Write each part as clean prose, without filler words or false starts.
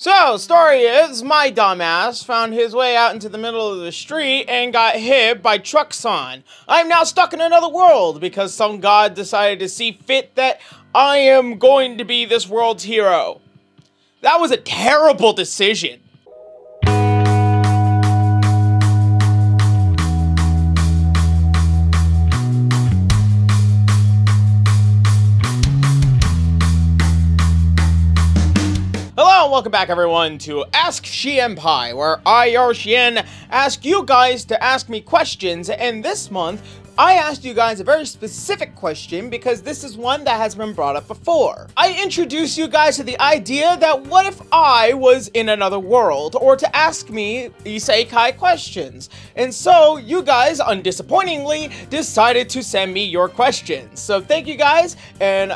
So, story is, my dumbass found his way out into the middle of the street and got hit by Truxon. I'm now stuck in another world because some god decided to see fit that I am going to be this world's hero. That was a terrible decision. Hello and welcome back everyone to Ask Shienpai, where I, Yaro Shien, ask you guys to ask me questions, and this month, I asked you guys a very specific question because this is one that has been brought up before. I introduced you guys to the idea that what if I was in another world, or to ask me Isekai questions. And so you guys, undisappointingly, decided to send me your questions. So thank you guys, and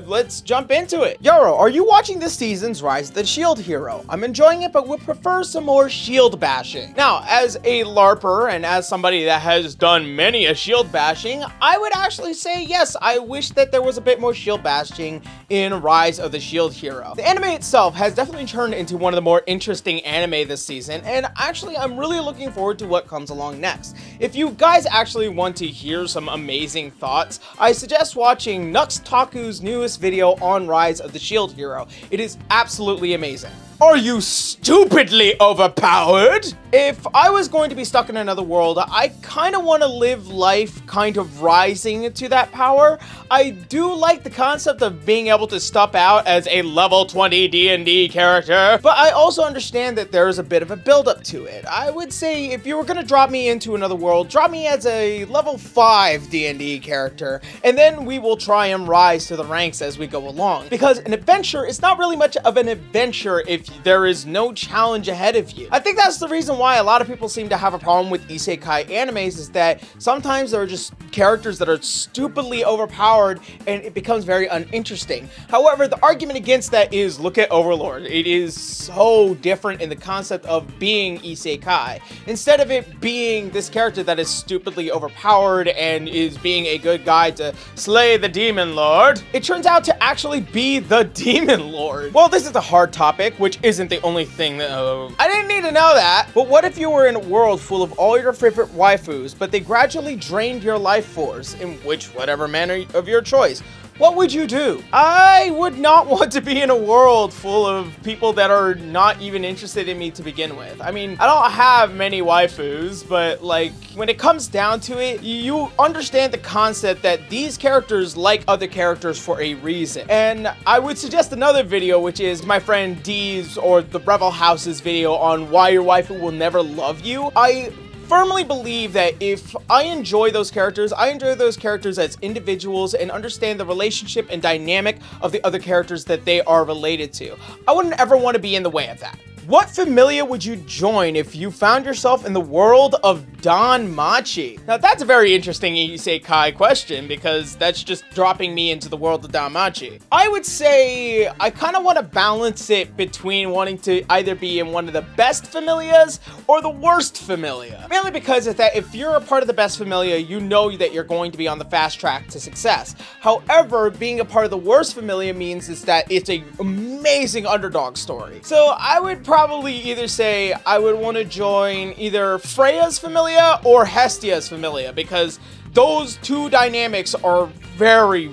let's jump into it. Yaro, are you watching this season's Rise of the Shield Hero? I'm enjoying it, but would prefer some more shield bashing. Now, as a LARPer, and as somebody that has done many a shield bashing, I would actually say yes, I wish that there was a bit more shield bashing in Rise of the Shield Hero. The anime itself has definitely turned into one of the more interesting anime this season, and actually I'm really looking forward to what comes along next. If you guys actually want to hear some amazing thoughts, I suggest watching Nux Taku's newest video on Rise of the Shield Hero. It is absolutely amazing. Are you stupidly overpowered? If I was going to be stuck in another world, I kind of want to live life kind of rising to that power. I do like the concept of being able to step out as a level 20 D&D character, but I also understand that there is a bit of a build-up to it. I would say if you were going to drop me into another world, drop me as a level 5 D&D character, and then we will try and rise to the ranks as we go along. Because an adventure is not really much of an adventure if there is no challenge ahead of you. I think that's the reason why a lot of people seem to have a problem with isekai animes, is that sometimes there are just characters that are stupidly overpowered and it becomes very uninteresting. However, the argument against that is look at Overlord. It is so different in the concept of being isekai. Instead of it being this character that is stupidly overpowered and is being a good guy to slay the Demon Lord, it turns out to actually be the Demon Lord. Well, this is a hard topic, which isn't the only thing that I didn't need to know that. But what if you were in a world full of all your favorite waifus, but they gradually drained your life force in whatever manner of your choice? What would you do? I would not want to be in a world full of people that are not even interested in me to begin with. I mean, I don't have many waifus, but like, when it comes down to it, you understand the concept that these characters like other characters for a reason. And I would suggest another video, which is my friend D's or the Rebel House's video on why your waifu will never love you. I firmly believe that if I enjoy those characters as individuals and understand the relationship and dynamic of the other characters that they are related to. I wouldn't ever want to be in the way of that. What familia would you join if you found yourself in the world of Danmachi? Now that's a very interesting isekai question because that's just dropping me into the world of Danmachi. I would say I kind of want to balance it between wanting to either be in one of the best familias or the worst familia. Mainly because if you're a part of the best familia, you know that you're going to be on the fast track to success. However, being a part of the worst familia means is that it's an amazing underdog story. So I would probably either say I would want to join either Freya's familia or Hestia's familia, because those two dynamics are very,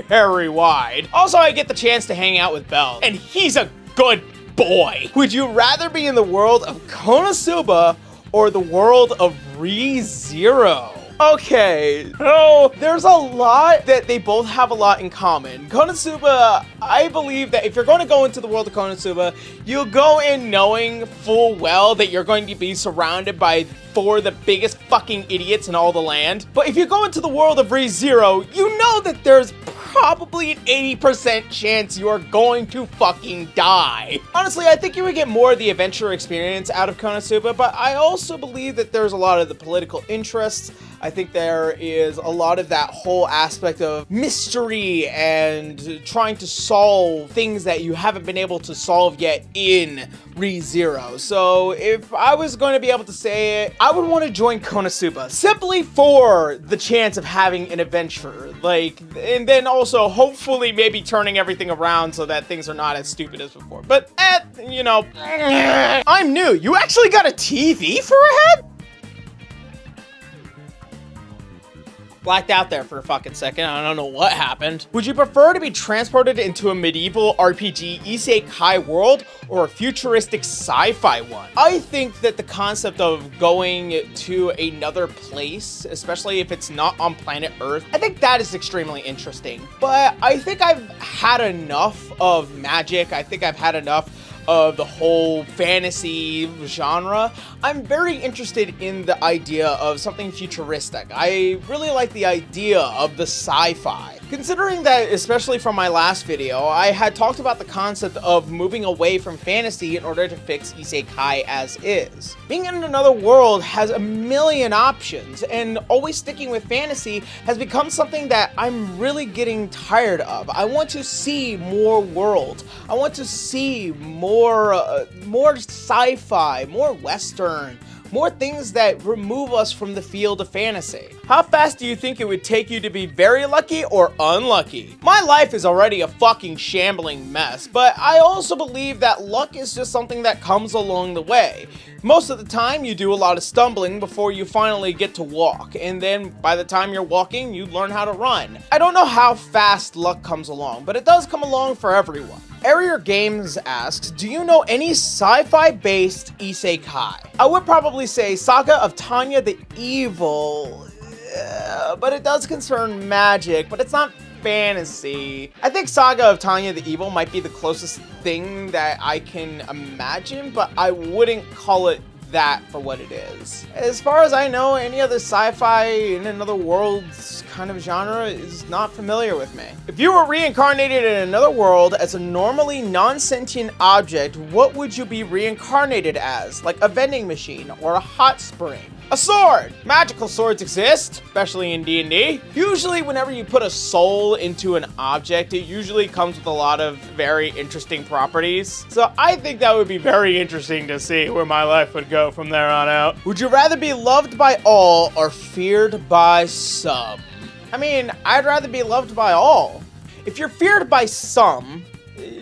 very wide. Also, I get the chance to hang out with Bell, and he's a good boy. Would you rather be in the world of Konosuba or the world of ReZero? Okay, so there's a lot that they both have a lot in common. Konosuba, I believe that if you're going to go into the world of Konosuba, you'll go in knowing full well that you're going to be surrounded by 4 of the biggest fucking idiots in all the land. But if you go into the world of ReZero, you know that there's probably an 80% chance you are going to fucking die. Honestly, I think you would get more of the adventure experience out of Konosuba, but I also believe that there's a lot of the political interests. I think there is a lot of that whole aspect of mystery and trying to solve things that you haven't been able to solve yet in Re:Zero. So if I was going to be able to say it, I would want to join Konosuba simply for the chance of having an adventure, like, and then also hopefully maybe turning everything around so that things are not as stupid as before. But you know, I'm new. You actually got a TV for a head? Blacked out there for a fucking second. I don't know what happened. Would you prefer to be transported into a medieval RPG Isekai world or a futuristic sci-fi one? I think that the concept of going to another place, especially if it's not on planet Earth, I think that is extremely interesting. But I think I've had enough of magic. I think I've had enough of the whole fantasy genre. I'm very interested in the idea of something futuristic. I really like the idea of the sci-fi. Considering that, especially from my last video, I had talked about the concept of moving away from fantasy in order to fix Isekai as is. Being in another world has a million options, and always sticking with fantasy has become something that I'm really getting tired of. I want to see more worlds. I want to see more sci-fi, more Western, more things that remove us from the field of fantasy. How fast do you think it would take you to be very lucky or unlucky? My life is already a fucking shambling mess, but I also believe that luck is just something that comes along the way. Most of the time, you do a lot of stumbling before you finally get to walk, and then by the time you're walking, you learn how to run. I don't know how fast luck comes along, but it does come along for everyone. Arier Games asks, do you know any sci-fi based isekai? I would probably say Saga of Tanya the Evil, but it does concern magic, but it's not fantasy. I think Saga of Tanya the Evil might be the closest thing that I can imagine, but I wouldn't call it that for what it is. As far as I know, any other sci-fi in another world's kind of genre is not familiar with me. If you were reincarnated in another world as a normally non-sentient object, what would you be reincarnated as? Like a vending machine or a hot spring? A sword! Magical swords exist, especially in D&D. Usually whenever you put a soul into an object, it usually comes with a lot of very interesting properties. So I think that would be very interesting to see where my life would go from there on out. Would you rather be loved by all or feared by some? I mean, I'd rather be loved by all. If you're feared by some,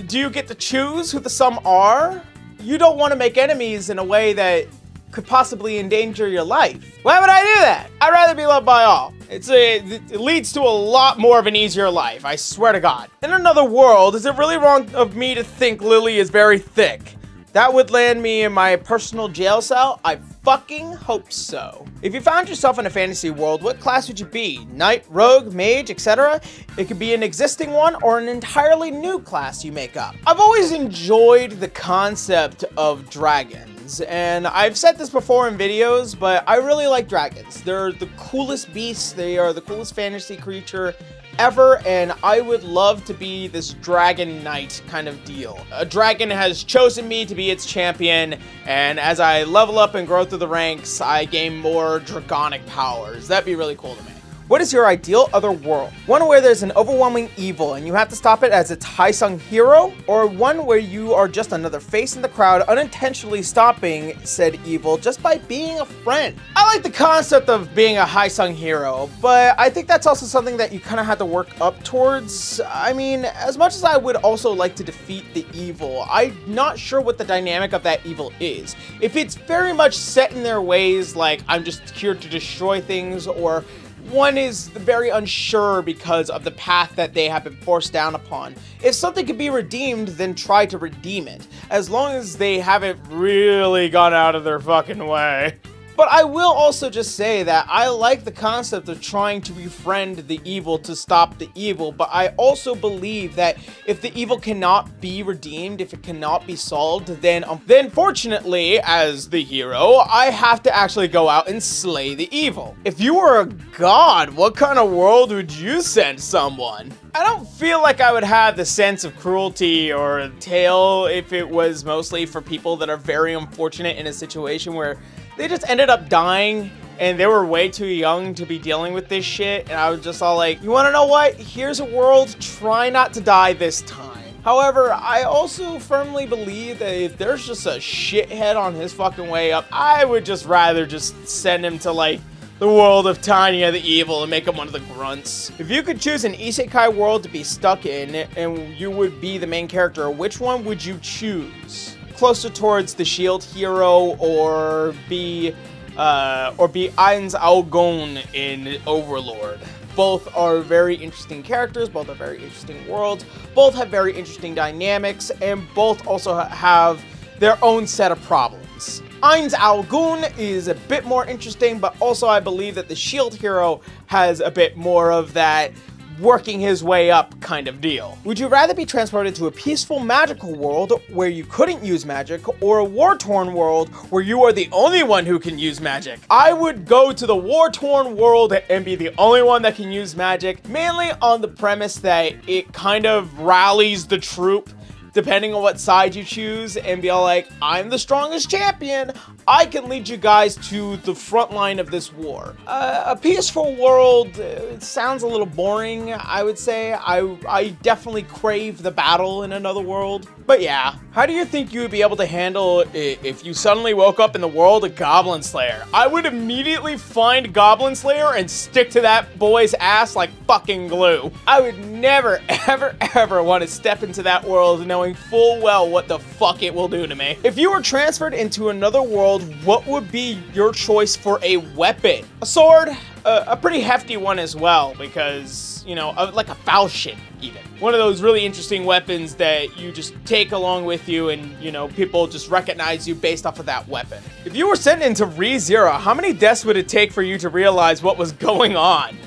do you get to choose who the some are? You don't want to make enemies in a way that could possibly endanger your life. Why would I do that? I'd rather be loved by all. It leads to a lot more of an easier life, I swear to God. In another world, is it really wrong of me to think Lily is very thick? That would land me in my personal jail cell? I fucking hope so. If you found yourself in a fantasy world, what class would you be? Knight, rogue, mage, etc.? It could be an existing one or an entirely new class you make up. I've always enjoyed the concept of dragons, and I've said this before in videos, but I really like dragons. They're the coolest beasts, they are the coolest fantasy creature ever, and I would love to be this dragon knight kind of deal. A dragon has chosen me to be its champion, and as I level up and grow through the ranks, I gain more draconic powers. That'd be really cool to me. What is your ideal other world? One where there's an overwhelming evil and you have to stop it as its high-sung hero? Or one where you are just another face in the crowd unintentionally stopping said evil just by being a friend? I like the concept of being a high-sung hero, but I think that's also something that you kind of have to work up towards. I mean, as much as I would also like to defeat the evil, I'm not sure what the dynamic of that evil is. If it's very much set in their ways, like I'm just here to destroy things, or one is very unsure because of the path that they have been forced down upon. If something can be redeemed, then try to redeem it, as long as they haven't really gone out of their fucking way. But I will also just say that I like the concept of trying to befriend the evil to stop the evil, but I also believe that if the evil cannot be redeemed, if it cannot be solved, then fortunately, as the hero, I have to actually go out and slay the evil. If you were a god, what kind of world would you send someone? I don't feel like I would have the sense of cruelty or tale if it was mostly for people that are very unfortunate in a situation where they just ended up dying and they were way too young to be dealing with this shit, and I was just all like, you wanna know what? Here's a world, try not to die this time. However, I also firmly believe that if there's just a shithead on his fucking way up, I would just rather just send him to, like, the world of Tanya the Evil and make him one of the grunts. If you could choose an isekai world to be stuck in, and you would be the main character, which one would you choose? Closer towards the Shield Hero, or be Ainz Algon in Overlord. Both are very interesting characters, both are very interesting worlds, both have very interesting dynamics, and both also have their own set of problems. Ainz Algon is a bit more interesting, but also I believe that the Shield Hero has a bit more of that working his way up kind of deal. Would you rather be transported to a peaceful magical world where you couldn't use magic, or a war-torn world where you are the only one who can use magic? I would go to the war-torn world and be the only one that can use magic, mainly on the premise that it kind of rallies the troop depending on what side you choose, and be all like, I'm the strongest champion, I can lead you guys to the front line of this war. A peaceful world, it sounds a little boring, I would say. I definitely crave the battle in another world. But yeah, how do you think you would be able to handle if you suddenly woke up in the world of Goblin Slayer? I would immediately find Goblin Slayer and stick to that boy's ass like fucking glue. I would never, ever, ever want to step into that world knowing full well what the fuck it will do to me. If you were transferred into another world, what would be your choice for a weapon? A sword? A pretty hefty one as well, because, you know, like a falchion, even. One of those really interesting weapons that you just take along with you and, you know, people just recognize you based off of that weapon. If you were sent into ReZero, how many deaths would it take for you to realize what was going on?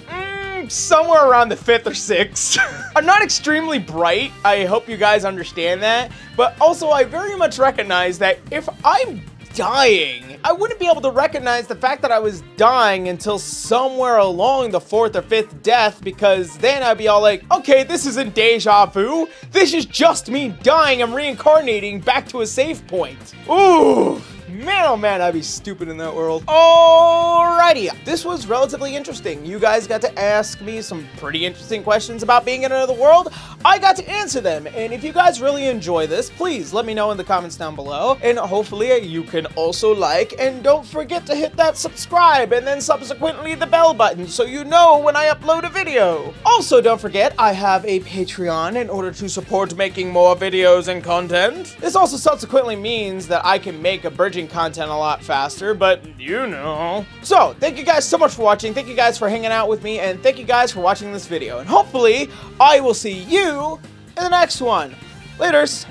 Somewhere around the 5th or 6th. I'm not extremely bright, I hope you guys understand that, but also I very much recognize that if I'm dying, I wouldn't be able to recognize the fact that I was dying until somewhere along the 4th or 5th death, because then I'd be all like, okay, this isn't deja vu, this is just me dying and reincarnating back to a save point. Ooh. Man, oh man, I'd be stupid in that world. Alrighty, this was relatively interesting. You guys got to ask me some pretty interesting questions about being in another world. I got to answer them, and if you guys really enjoy this, please let me know in the comments down below, and hopefully you can also like, and don't forget to hit that subscribe, and then subsequently the bell button, so you know when I upload a video. Also, don't forget, I have a Patreon in order to support making more videos and content. This also subsequently means that I can make a bridging content a lot faster, but you know. So, thank you guys so much for watching, thank you guys for hanging out with me, and thank you guys for watching this video, and hopefully, I will see you in the next one. Laters!